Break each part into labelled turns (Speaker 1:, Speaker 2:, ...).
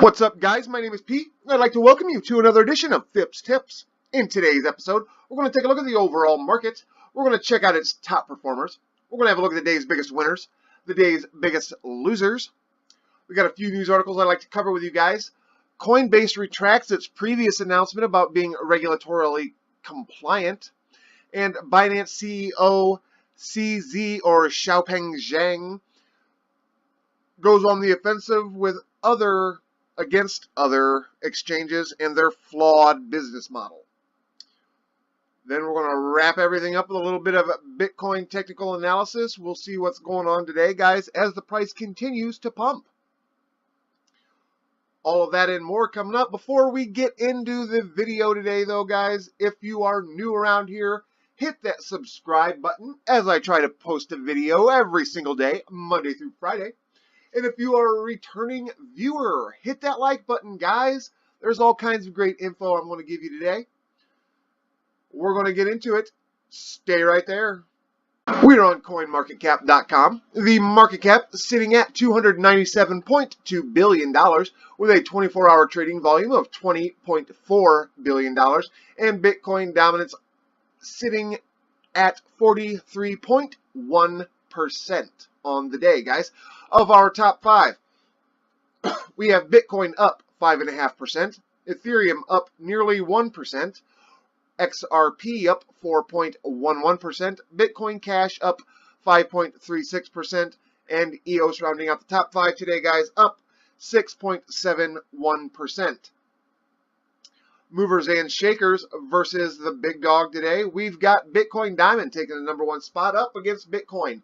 Speaker 1: What's up, guys? My name is Pete, and I'd like to welcome you to another edition of Phipps Tips. In today's episode, we're going to take a look at the overall market. We're going to check out its top performers. We're going to have a look at the day's biggest winners, the day's biggest losers. We got a few news articles I'd like to cover with you guys. Coinbase retracts its previous announcement about being regulatorily compliant, and Binance CEO CZ or Xiaopeng Zhang goes on the offensive against other exchanges and their flawed business model. Then we're going to wrap everything up with a little bit of Bitcoin technical analysis. We'll see what's going on today, guys, as the price continues to pump. All of that and more coming up. Before we get into the video today, though, guys, if you are new around here, hit that subscribe button as I try to post a video every single day, Monday through Friday. And if you are a returning viewer, hit that like button, guys. There's all kinds of great info I'm going to give you today. We're going to get into it. Stay right there. We're on CoinMarketCap.com. The market cap sitting at $297.2 billion with a 24-hour trading volume of $20.4 billion and Bitcoin dominance sitting at 43.1% on the day, guys. Of our top five, we have Bitcoin up 5.5%, Ethereum up nearly 1%, XRP up 4.11%, Bitcoin Cash up 5.36%, and EOS rounding out the top five today, guys, up 6.71%. Movers and shakers versus the big dog today. We've got Bitcoin Diamond taking the number one spot up against Bitcoin,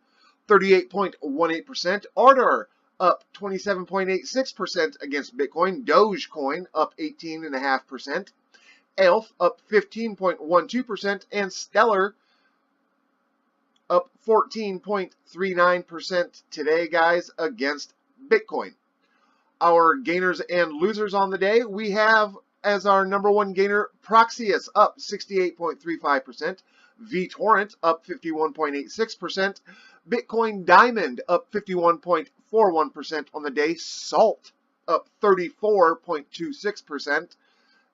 Speaker 1: 38.18%. Order up 27.86% against Bitcoin. Dogecoin up 18.5%. ELF up 15.12%. And Stellar up 14.39% today, guys, against Bitcoin. Our gainers and losers on the day, we have as our number one gainer Proxius up 68.35%. VTorrent up 51.86%. Bitcoin Diamond up 51.41% on the day. Salt up 34.26%.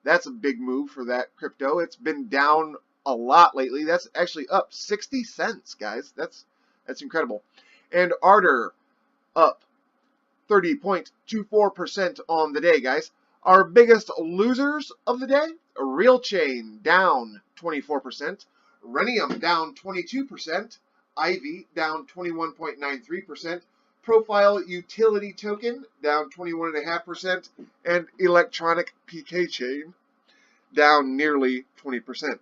Speaker 1: That's a big move for that crypto. It's been down a lot lately. That's actually up 60 cents, guys. That's incredible. And Ardor up 30.24% on the day, guys. Our biggest losers of the day, RealChain down 24%. Renium down 22%, Ivy down 21.93%, Profile Utility Token down 21.5%, and Electronic PK Chain down nearly 20%.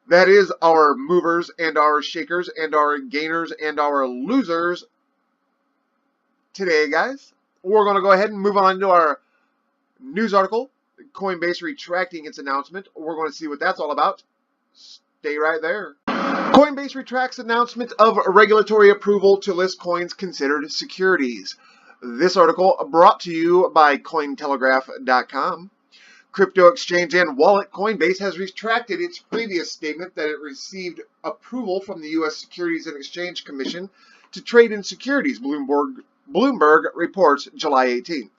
Speaker 1: That is our movers and our shakers and our gainers and our losers today, guys. We're going to go ahead and move on to our news article. Coinbase retracting its announcement. We're going to see what that's all about. Stay right there. Coinbase retracts announcement of regulatory approval to list coins considered securities. This article brought to you by Cointelegraph.com. Crypto exchange and wallet Coinbase has retracted its previous statement that it received approval from the U.S. Securities and Exchange Commission to trade in securities, Bloomberg reports July 18th.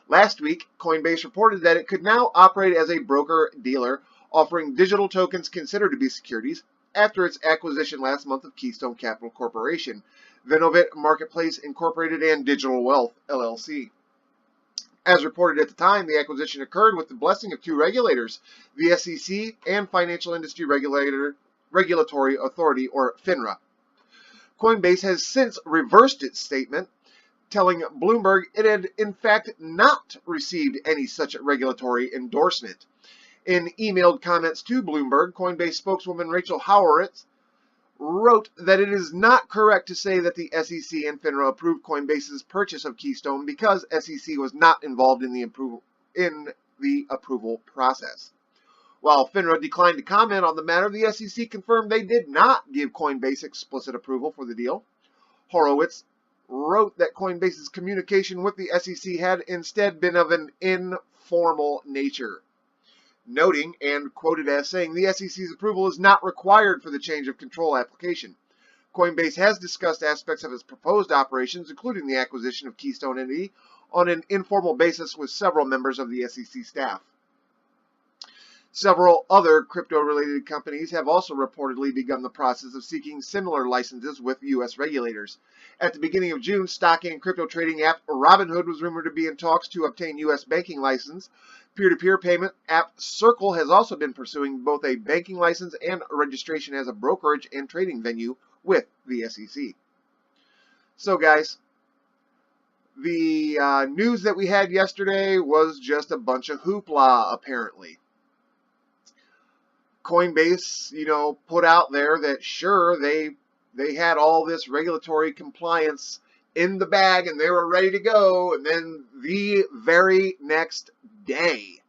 Speaker 1: Last week, Coinbase reported that it could now operate as a broker-dealer, offering digital tokens considered to be securities after its acquisition last month of Keystone Capital Corporation, Venovit Marketplace Incorporated, and Digital Wealth, LLC. As reported at the time, the acquisition occurred with the blessing of two regulators, the SEC and Financial Industry Regulatory Authority, or FINRA. Coinbase has since reversed its statement, telling Bloomberg it had in fact not received any such regulatory endorsement. In emailed comments to Bloomberg, Coinbase spokeswoman Rachel Howaritz wrote that it is not correct to say that the SEC and FINRA approved Coinbase's purchase of Keystone because SEC was not involved in the approval process. While FINRA declined to comment on the matter, the SEC confirmed they did not give Coinbase explicit approval for the deal. Horowitz wrote that Coinbase's communication with the SEC had instead been of an informal nature, noting and quoted as saying the SEC's approval is not required for the change of control application. Coinbase has discussed aspects of its proposed operations, including the acquisition of Keystone Entity, on an informal basis with several members of the SEC staff. Several other crypto-related companies have also reportedly begun the process of seeking similar licenses with U.S. regulators. At the beginning of June, stock and crypto trading app Robinhood was rumored to be in talks to obtain U.S. banking license. Peer-to-peer payment app Circle has also been pursuing both a banking license and registration as a brokerage and trading venue with the SEC. So guys, the news that we had yesterday was just a bunch of hoopla, apparently. Coinbase, put out there that sure, they had all this regulatory compliance in the bag and they were ready to go, and then the very next day,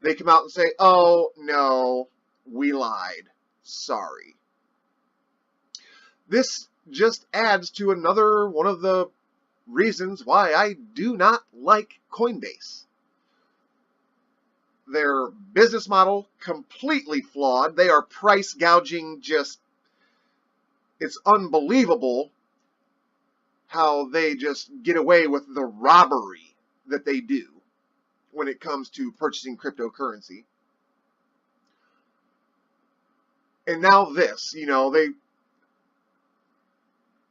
Speaker 1: they come out and say, oh no, we lied. Sorry. This just adds to another one of the reasons why I do not like Coinbase. Their business model, completely flawed. They are price gouging, it's unbelievable how they just get away with the robbery that they do when it comes to purchasing cryptocurrency. And now this,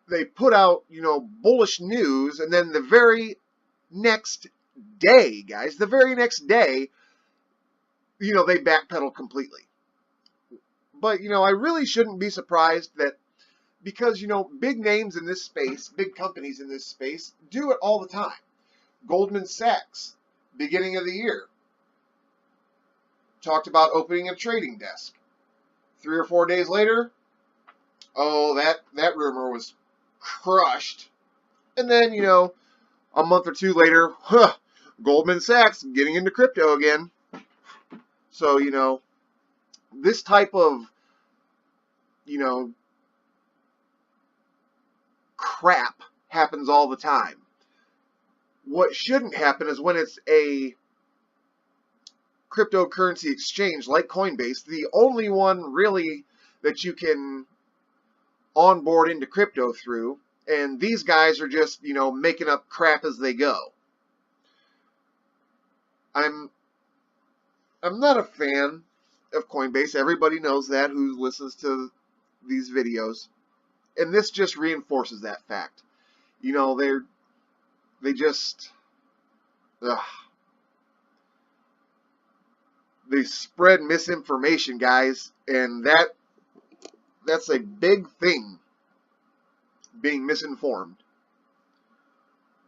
Speaker 1: they put out, bullish news, and then the very next day, guys, they backpedal completely. But, I really shouldn't be surprised that because, big names in this space, big companies in this space do it all the time. Goldman Sachs, beginning of the year, talked about opening a trading desk. 3 or 4 days later, oh, that rumor was crushed. And then, a month or two later, Goldman Sachs getting into crypto again. So, this type of, crap happens all the time. What shouldn't happen is when it's a cryptocurrency exchange like Coinbase, the only one really that you can onboard into crypto through, and these guys are just, making up crap as they go. I'm not a fan of Coinbase. Everybody knows that who listens to these videos. And this just reinforces that fact. They just they spread misinformation, guys, and that's a big thing, being misinformed.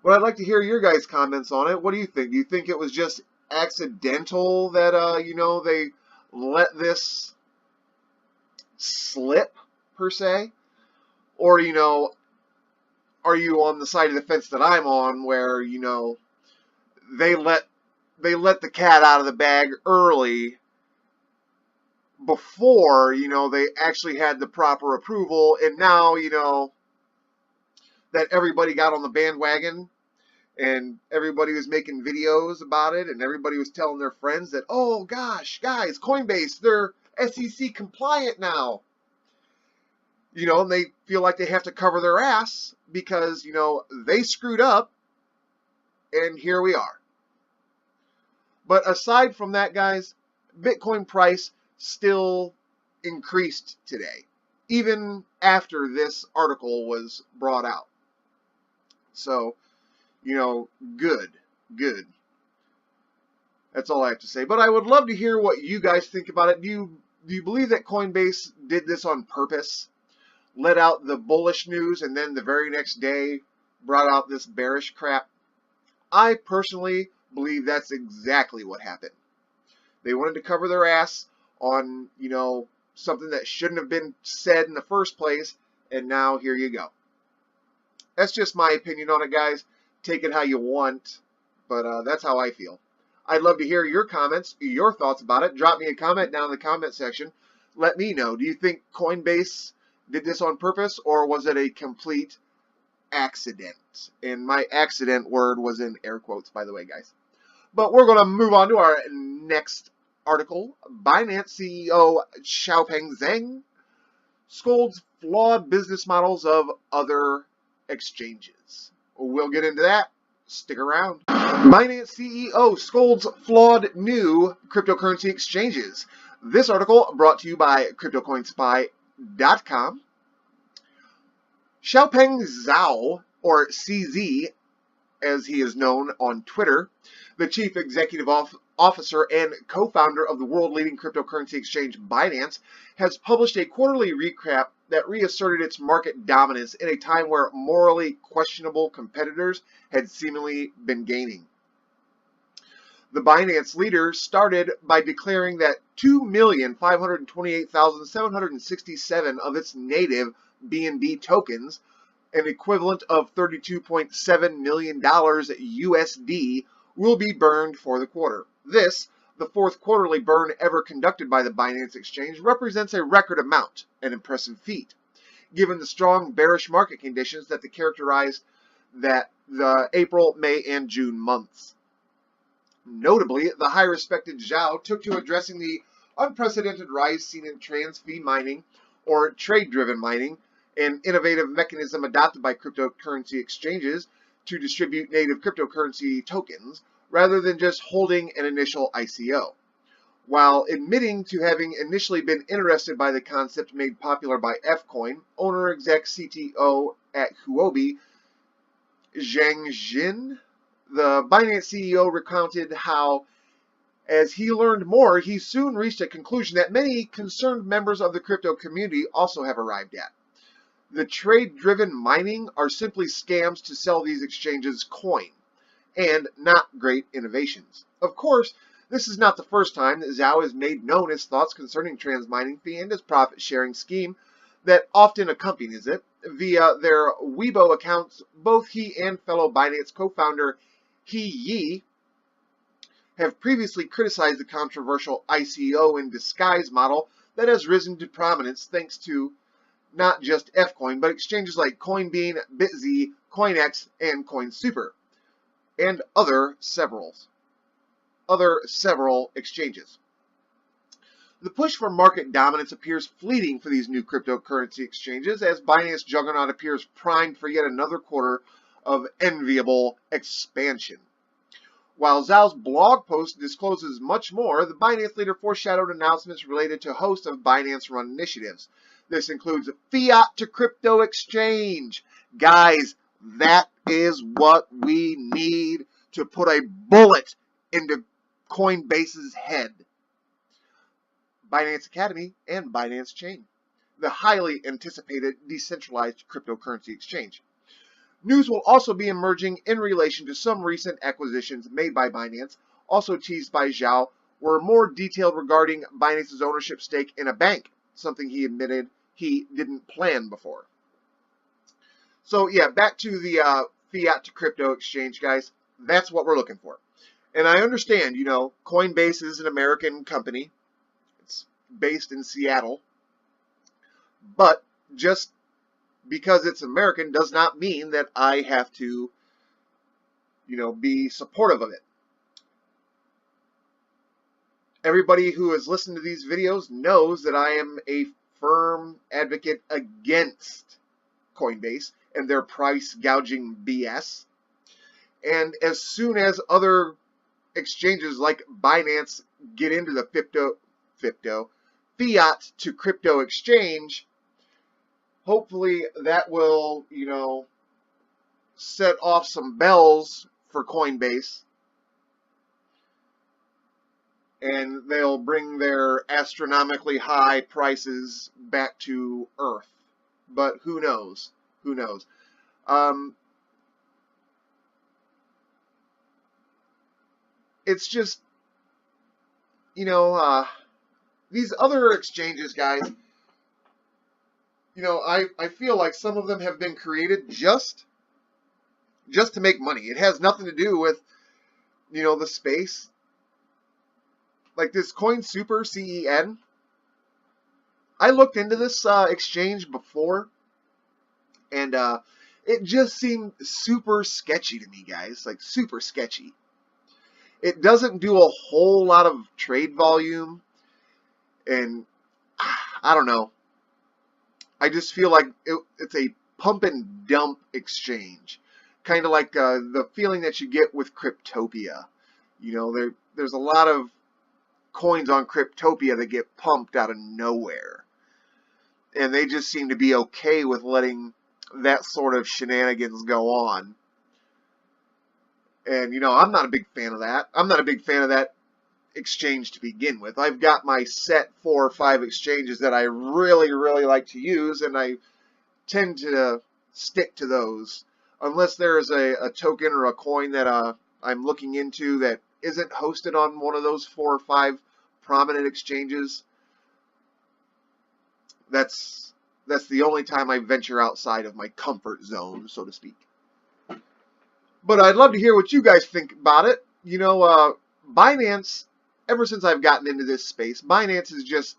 Speaker 1: But I'd like to hear your guys' comments on it. What do you think? Do you think it was just accidental that they let this slip, per se? Or are you on the side of the fence that I'm on, where they let the cat out of the bag early before they actually had the proper approval, and now that everybody got on the bandwagon and everybody was making videos about it, and everybody was telling their friends that, oh gosh, guys, Coinbase, they're SEC compliant now. And they feel like they have to cover their ass because, they screwed up, and here we are. But aside from that, guys, Bitcoin price still increased today, even after this article was brought out. So, good. That's all I have to say. But I would love to hear what you guys think about it. Do you believe that Coinbase did this on purpose? Let out the bullish news and then the very next day brought out this bearish crap? I personally believe that's exactly what happened. They wanted to cover their ass on, something that shouldn't have been said in the first place, and now here you go. That's just my opinion on it, guys. Take it how you want, but that's how I feel. I'd love to hear your comments, your thoughts about it. Drop me a comment down in the comment section. Let me know. Do you think Coinbase did this on purpose, or was it a complete accident? And my accident word was in air quotes, by the way, guys. But we're going to move on to our next article. Binance CEO Xiaopeng Zhang scolds flawed business models of other exchanges. We'll get into that. Stick around. Binance CEO scolds flawed new cryptocurrency exchanges. This article brought to you by CryptoCoinSpy.com. Xiaopeng Zhao, or CZ, as he is known on Twitter, the chief executive officer and co-founder of the world-leading cryptocurrency exchange Binance, has published a quarterly recap that reasserted its market dominance in a time where morally questionable competitors had seemingly been gaining. The Binance leader started by declaring that 2,528,767 of its native BNB tokens, an equivalent of $32.7 million USD, will be burned for the quarter. This, the fourth quarterly burn ever conducted by the Binance Exchange, represents a record amount, an impressive feat, given the strong bearish market conditions that characterized the April, May, and June months. Notably, the high-respected Zhao took to addressing the unprecedented rise seen in trans-fee mining, or trade-driven mining, an innovative mechanism adopted by cryptocurrency exchanges to distribute native cryptocurrency tokens, rather than just holding an initial ICO. While admitting to having initially been interested by the concept made popular by Fcoin, owner-exec CTO at Huobi, Zhang Xin, the Binance CEO recounted how, as he learned more, he soon reached a conclusion that many concerned members of the crypto community also have arrived at. The trade-driven mining are simply scams to sell these exchanges coin, and not great innovations. Of course, this is not the first time that Zhao has made known his thoughts concerning trans mining fee and his profit-sharing scheme that often accompanies it. Via their Weibo accounts, both he and fellow Binance co-founder He Yi have previously criticized the controversial ICO in disguise model that has risen to prominence thanks to not just Fcoin, but exchanges like Coinbean, BitZ, CoinEx, and CoinSuper, and other several exchanges. The push for market dominance appears fleeting for these new cryptocurrency exchanges, as Binance juggernaut appears primed for yet another quarter of enviable expansion. While Zhao's blog post discloses much more, the Binance leader foreshadowed announcements related to a host of Binance-run initiatives. This includes fiat to crypto exchange. Guys, that is what we need to put a bullet into Coinbase's head. Binance Academy and Binance Chain, the highly anticipated decentralized cryptocurrency exchange. News will also be emerging in relation to some recent acquisitions made by Binance, also teased by Zhao, were more detailed regarding Binance's ownership stake in a bank, something he admitted he didn't plan before. So yeah, back to the fiat to crypto exchange, guys. That's what we're looking for. And I understand, you know, Coinbase is an American company. It's based in Seattle. But just because it's American does not mean that I have to, you know, be supportive of it. Everybody who has listened to these videos knows that I am a firm advocate against Coinbase and their price gouging BS. And as soon as other exchanges like Binance get into the fiat to crypto exchange, hopefully that will, you know, set off some bells for Coinbase, and they'll bring their astronomically high prices back to earth. But who knows? Who knows? It's just, you know, these other exchanges, guys, you know, I feel like some of them have been created just to make money. It has nothing to do with, you know, the space. Like this CoinSuper, CEN. I looked into this exchange before, and it just seemed super sketchy to me, guys. Like super sketchy. It doesn't do a whole lot of trade volume, and I don't know. I just feel like it's a pump and dump exchange, kind of like the feeling that you get with Cryptopia. You know, there's a lot of coins on Cryptopia that get pumped out of nowhere, and they just seem to be okay with letting that sort of shenanigans go on. And you know, I'm not a big fan of that. I'm not a big fan of that exchange to begin with. I've got my set 4 or 5 exchanges that I really, really like to use, and I tend to stick to those unless there is a token or a coin that I'm looking into that isn't hosted on one of those 4 or 5 prominent exchanges. That's the only time I venture outside of my comfort zone, so to speak. But I'd love to hear what you guys think about it. You know, Binance, ever since I've gotten into this space, Binance is just,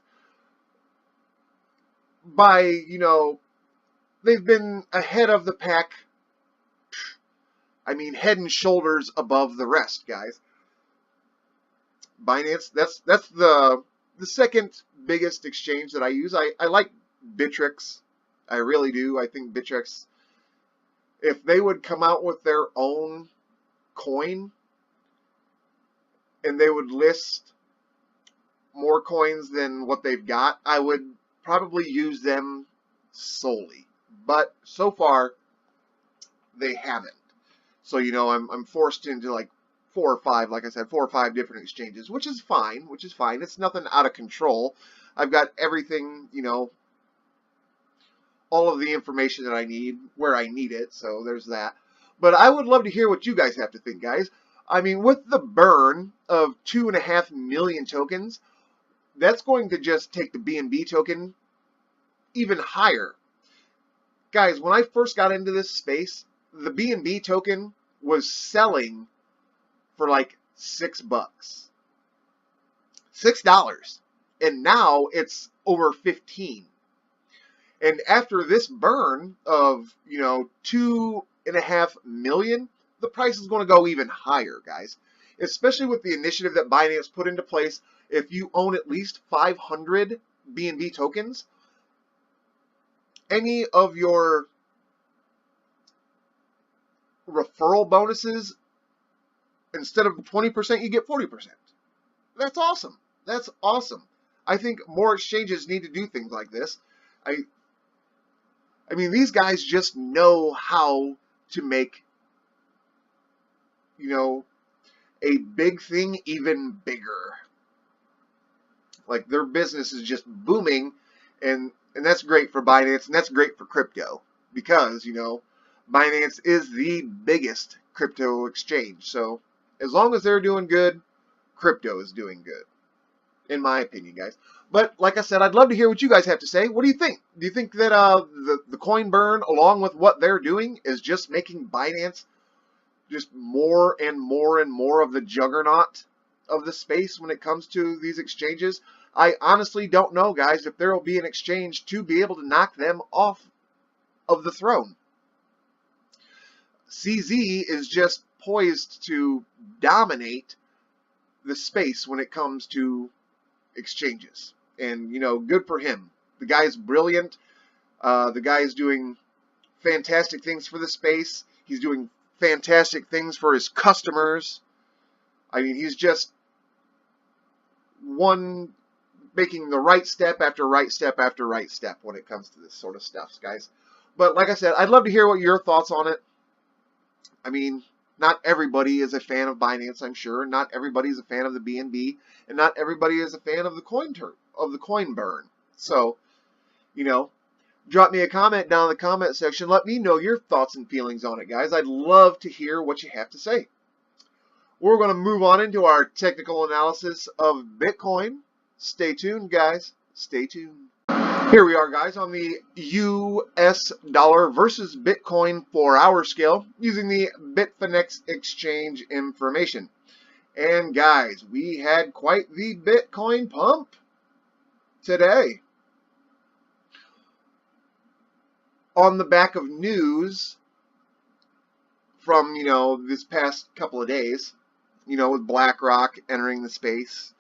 Speaker 1: you know, they've been ahead of the pack. I mean, head and shoulders above the rest, guys. Binance, that's the second biggest exchange that I use. I like Bittrex. I really do. I think Bittrex, if they would come out with their own coin and they would list more coins than what they've got, I would probably use them solely. But so far, they haven't. So, you know, I'm forced into like 4 or 5, like I said, 4 or 5 different exchanges, which is fine, It's nothing out of control. I've got everything, you know, all of the information that I need where I need it, so there's that. But I would love to hear what you guys have to think, guys. I mean, with the burn of 2.5 million tokens, that's going to just take the BNB token even higher. Guys, when I first got into this space, the BNB token was selling for like $6. $6. And now it's over 15. And after this burn of, you know, 2.5 million, the price is going to go even higher, guys. Especially with the initiative that Binance put into place. If you own at least 500 BNB tokens, any of your referral bonuses, instead of 20%, you get 40%. That's awesome. That's awesome. I think more exchanges need to do things like this. I mean, these guys just know how to make, you know, a big thing even bigger. Like, their business is just booming, and that's great for Binance, and that's great for crypto, because, you know, Binance is the biggest crypto exchange. So as long as they're doing good, crypto is doing good, in my opinion, guys. But like I said, I'd love to hear what you guys have to say. What do you think? Do you think that the coin burn, along with what they're doing, is just making Binance just more and more and more of the juggernaut of the space when it comes to these exchanges? I honestly don't know, guys, if there will be an exchange to be able to knock them off of the throne. CZ is just poised to dominate the space when it comes to exchanges. And, you know, good for him. The guy's brilliant. The guy is doing fantastic things for the space. He's doing fantastic things for his customers. I mean, he's just making the right step after right step after right step when it comes to this sort of stuff, guys. But like I said, I'd love to hear what your thoughts on it. I mean, not everybody is a fan of Binance, I'm sure. Not everybody is a fan of the BNB, and not everybody is a fan of the coin burn. So, you know, drop me a comment down in the comment section. Let me know your thoughts and feelings on it, guys. I'd love to hear what you have to say. We're going to move on into our technical analysis of Bitcoin. Stay tuned, guys. Stay tuned. Here we are, guys, on the US dollar versus Bitcoin 4-hour scale using the Bitfinex exchange information. And guys, we had quite the Bitcoin pump today. On the back of news from, you know, this past couple of days, you know, with BlackRock entering the space.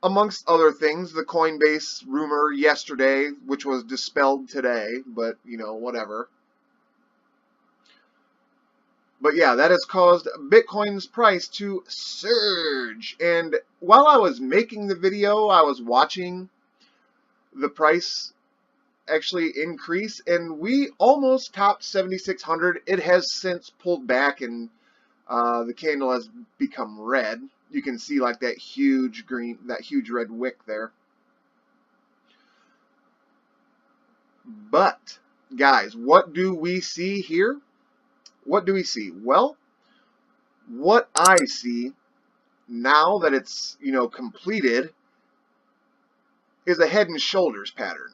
Speaker 1: amongst other things, the Coinbase rumor yesterday, which was dispelled today, but, you know, whatever. But yeah, that has caused Bitcoin's price to surge. And while I was making the video, I was watching the price actually increase, and we almost topped 7,600. It has since pulled back, and the candle has become red. You can see like that huge red wick there. But guys, what do we see here? What do we see? Well, what I see now that it's, you know, completed is a head and shoulders pattern.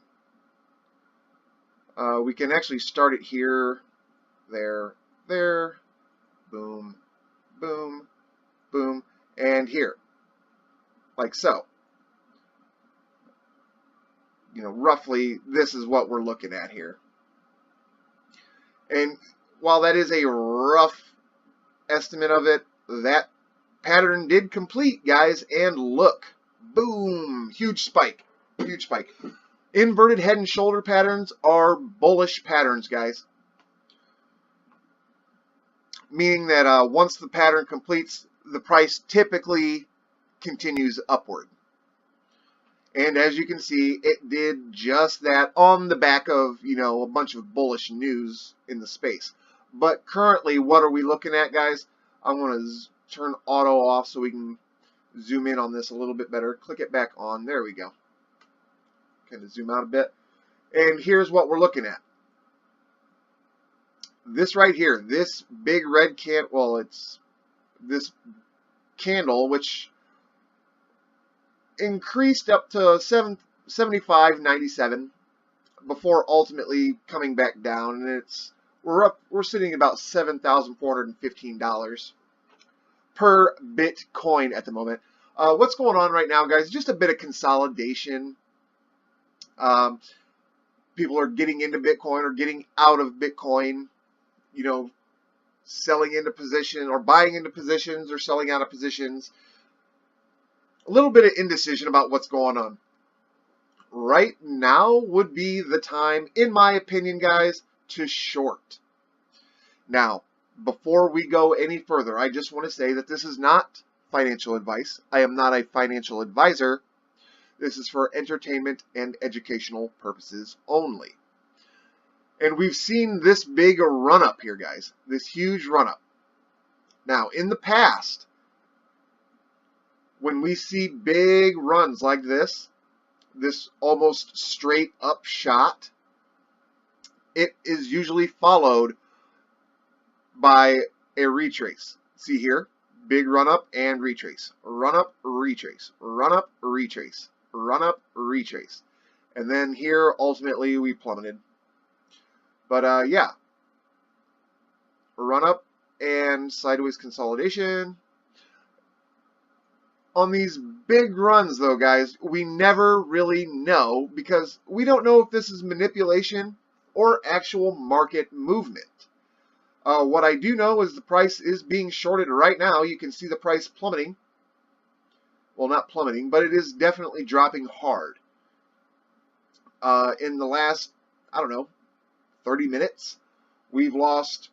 Speaker 1: We can actually start it here, there, boom, boom, boom, and here, like so. You know, roughly this is what we're looking at here. And while that is a rough estimate of it, that pattern did complete, guys, and look, boom, huge spike, huge spike. Inverted head and shoulder patterns are bullish patterns, guys. Meaning that once the pattern completes, the price typically continues upward. And as you can see, it did just that on the back of, you know, a bunch of bullish news in the space. But currently, what are we looking at, guys? I'm going to turn auto off so we can zoom in on this a little bit better. Click it back on. There we go. Kind of zoom out a bit. And here's what we're looking at. This right here, this big red candle, well, it's this candle, which increased up to 75.97 before ultimately coming back down, and we're sitting at about $7,415 per Bitcoin at the moment. What's going on right now, guys? Just a bit of consolidation. People are getting into Bitcoin or getting out of Bitcoin, you know, selling into position or buying into positions or selling out of positions. A little bit of indecision about what's going on. Right now would be the time, in my opinion, guys, to short. Now, before we go any further, I just want to say that this is not financial advice. I am not a financial advisor. This is for entertainment and educational purposes only. And we've seen this big run-up here, guys. This huge run-up. Now, in the past, when we see big runs like this almost straight up shot, it is usually followed by a retrace. See here? Big run up and retrace. Run up, retrace. Run up, retrace. Run up, retrace. And then here, ultimately, we plummeted. But yeah. Run up and sideways consolidation. On these big runs, though, guys, we never really know because we don't know if this is manipulation or actual market movement. What I do know is the price is being shorted right now. You can see the price plummeting. Well, not plummeting, but it is definitely dropping hard. In the last, I don't know, 30 minutes, we've lost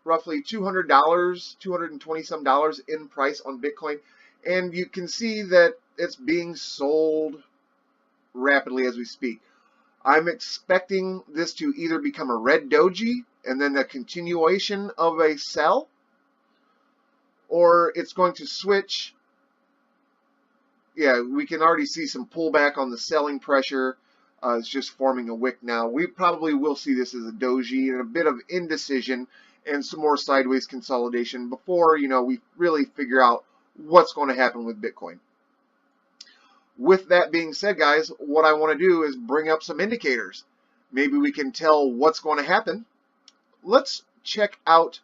Speaker 1: roughly $200, $220 some dollars in price on Bitcoin. And you can see that it's being sold rapidly as we speak. I'm expecting this to either become a red doji and then a continuation of a sell, or it's going to switch. Yeah, we can already see some pullback on the selling pressure. It's just forming a wick now. We probably will see this as a doji and a bit of indecision and some more sideways consolidation before, you know, we really figure out what's going to happen with Bitcoin. With that being said, guys, what I want to do is bring up some indicators. Maybe we can tell what's going to happen. Let's check out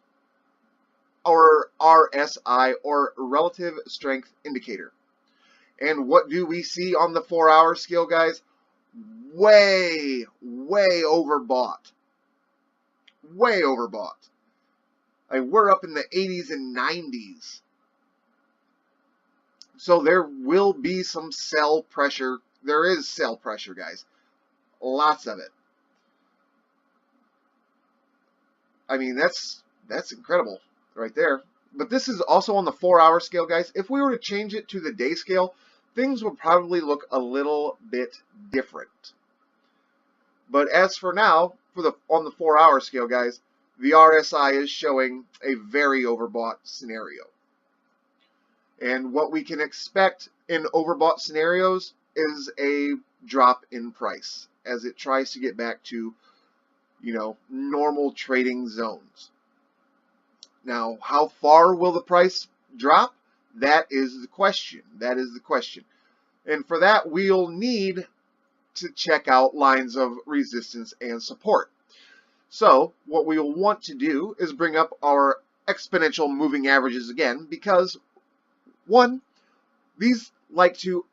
Speaker 1: our RSI, or relative strength indicator. And what do we see on the 4-hour scale, guys? Way overbought. Way overbought. We're up in the 80s and 90s. So there will be some sell pressure. There is sell pressure, guys. Lots of it. I mean, that's incredible right there. But this is also on the 4-hour scale, guys. If we were to change it to the day scale, things would probably look a little bit different. But as for now, on the 4-hour scale, guys, the RSI is showing a very overbought scenario. And what we can expect in overbought scenarios is a drop in price as it tries to get back to, normal trading zones. Now, how far will the price drop? That is the question. That is the question. And for that, we'll need to check out lines of resistance and support. So what we'll want to do is bring up our exponential moving averages again, because one, these like to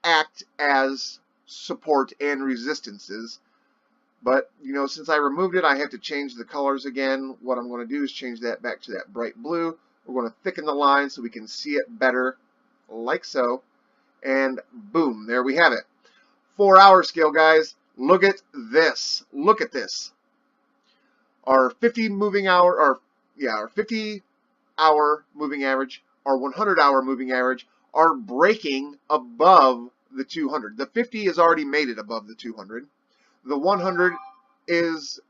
Speaker 1: act as support and resistances. But, since I removed it, I have to change the colors again. What I'm going to do is change that back to that bright blue. We're going to thicken the line so we can see it better, like so. And boom, there we have it. 4-hour scale, guys. Look at this. Look at this. Our 50-hour moving average, our 100-hour moving average are breaking above the 200. The 50 has already made it above the 200. The 100 is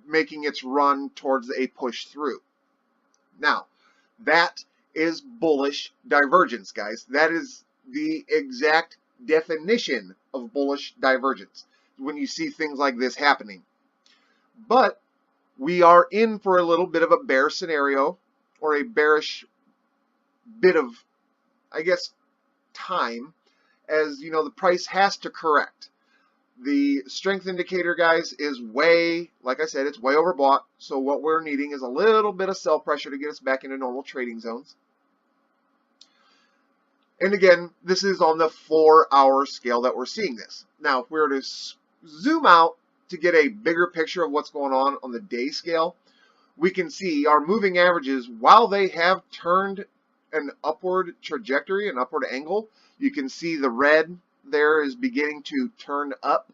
Speaker 1: making its run towards a push through. Now, that is bullish divergence, guys. That is the exact definition of bullish divergence when you see things like this happening. But we are in for a little bit of a bear scenario, or a bearish bit of, time, as the price has to correct. The strength indicator, guys, is like I said, it's way overbought. So what we're needing is a little bit of sell pressure to get us back into normal trading zones. And again, this is on the 4-hour scale that we're seeing this. Now, if we were to zoom out to get a bigger picture of what's going on the day scale, we can see our moving averages, while they have turned an upward trajectory, an upward angle, you can see the red there is beginning to turn up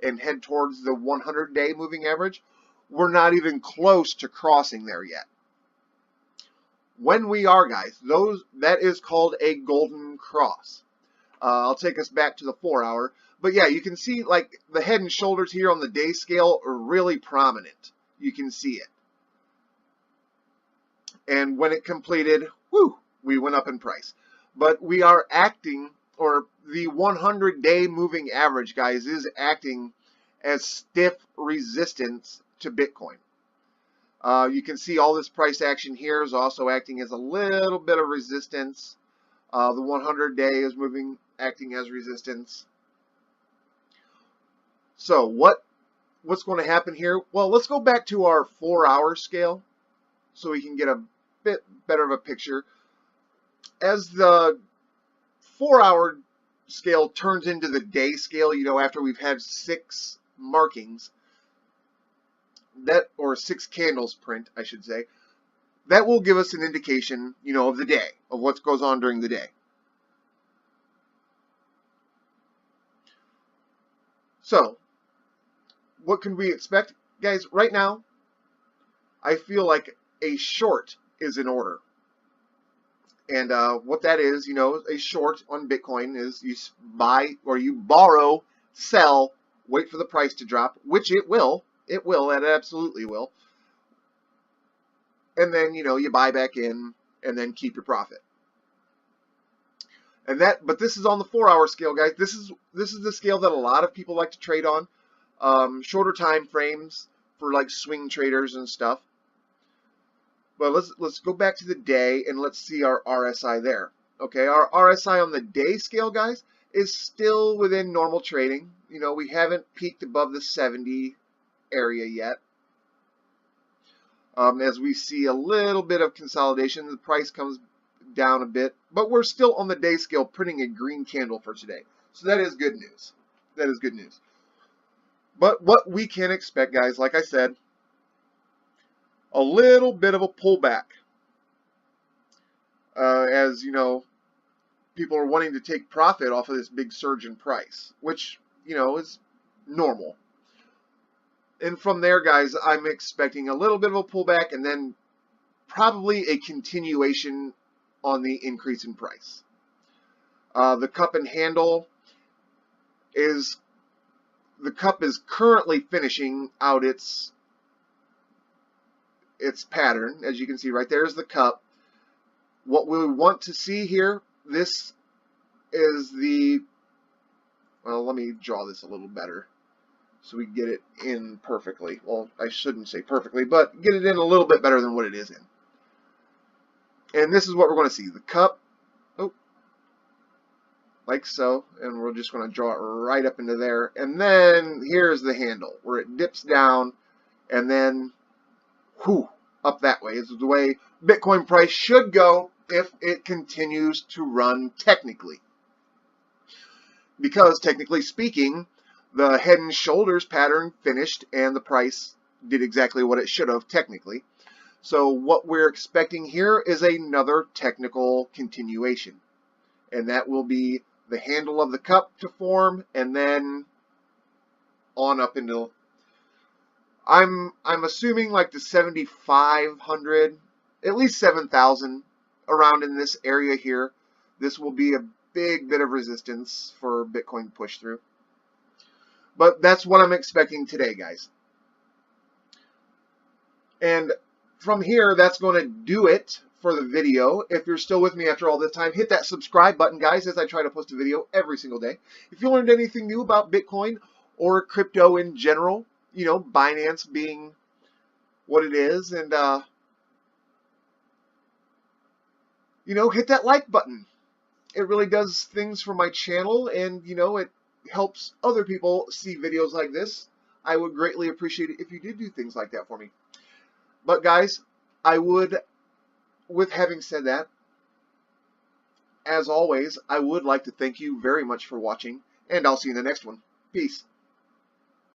Speaker 1: and head towards the 100-day moving average. We're not even close to crossing there yet. When we are, guys, that is called a golden cross. I'll take us back to the 4-hour. But yeah, you can see like the head and shoulders here on the day scale are really prominent. You can see it. And when it completed, we went up in price. But we are acting, or the 100-day moving average, guys, is acting as stiff resistance to Bitcoin. You can see all this price action here is also acting as a little bit of resistance. The 100-day is acting as resistance. So what's going to happen here? Well, let's go back to our 4-hour scale so we can get a bit better of a picture. As the 4-hour scale turns into the day scale, after we've had 6 markings, or 6 candles print, I should say, that will give us an indication, of the day, of what goes on during the day. So, what can we expect? Guys, right now, I feel like a short is in order. And what that is, a short on Bitcoin is you buy or you borrow, sell, wait for the price to drop, which it will. It will. It absolutely will. And then, you buy back in and then keep your profit. But this is on the 4-hour scale, guys. This is the scale that a lot of people like to trade on. Shorter time frames for like swing traders and stuff. But let's go back to the day and let's see our RSI there. Okay, our RSI on the day scale, guys, is still within normal trading. We haven't peaked above the 70 area yet. As we see a little bit of consolidation, the price comes down a bit, but we're still on the day scale printing a green candle for today. So that is good news. That is good news. But what we can expect, guys, like I said, a little bit of a pullback. As people are wanting to take profit off of this big surge in price, which, you know, is normal. And from there, guys, I'm expecting a little bit of a pullback and then probably a continuation on the increase in price. The cup and handle is, the cup is currently finishing out its pattern. As you can see right there is the cup. What we want to see here, this is the, well, let me draw this a little better so we get it in perfectly. Well, I shouldn't say perfectly, but get it in a little bit better than what it is in. And this is what we're going to see. The cup, oh, like so, and we're just going to draw it right up into there. And then here's the handle where it dips down and then whoo, up that way. This is the way Bitcoin price should go if it continues to run technically. Because technically speaking, the head and shoulders pattern finished and the price did exactly what it should have technically. So what we're expecting here is another technical continuation. And that will be the handle of the cup to form and then on up into, I'm assuming like the 7,500, at least 7,000 around in this area here. This will be a big bit of resistance for Bitcoin push through. But that's what I'm expecting today, guys. And from here, that's going to do it for the video. If you're still with me after all this time, hit that subscribe button, guys, as I try to post a video every single day. If you learned anything new about Bitcoin or crypto in general, you know, Binance being what it is, and, you know, hit that like button. It really does things for my channel, and, you know, it helps other people see videos like this. I would greatly appreciate it if you did do things like that for me. But guys, I would, with having said that, as always, I would like to thank you very much for watching, and I'll see you in the next one. Peace.